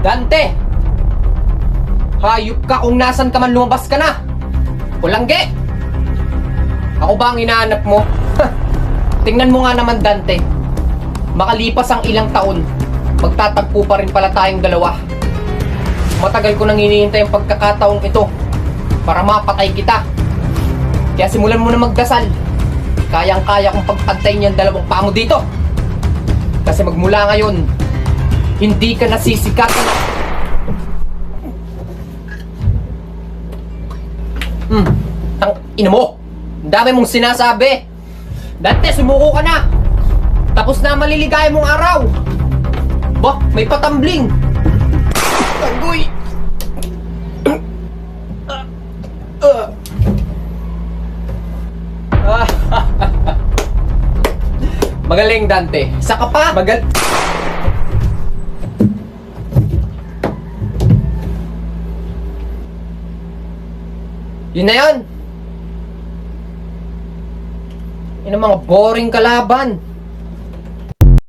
Dante! Hayop ka kung nasan ka man lumabas ka na! Pulangge! Ako ba ang hinahanap mo? Tingnan mo nga naman, Dante. Makalipas ang ilang taon, magtatagpo pa rin pala tayong dalawa. Matagal ko nang hinihintay ang pagkakataong ito para mapatay kita. Kaya simulan mo na magdasal. Kayang-kaya kong pagpantayin yung dalawang paa mo dito. Kasi magmula ngayon, hindi ka nasisikatan. Tang ina mo! Ang dami mong sinasabi! Dante, sumuko ka na! Tapos na maliligaya mong araw! Bah, may patambling! Agoy! Magaling, Dante. Isa ka pa! Yun na yun! Yun ang mga boring kalaban.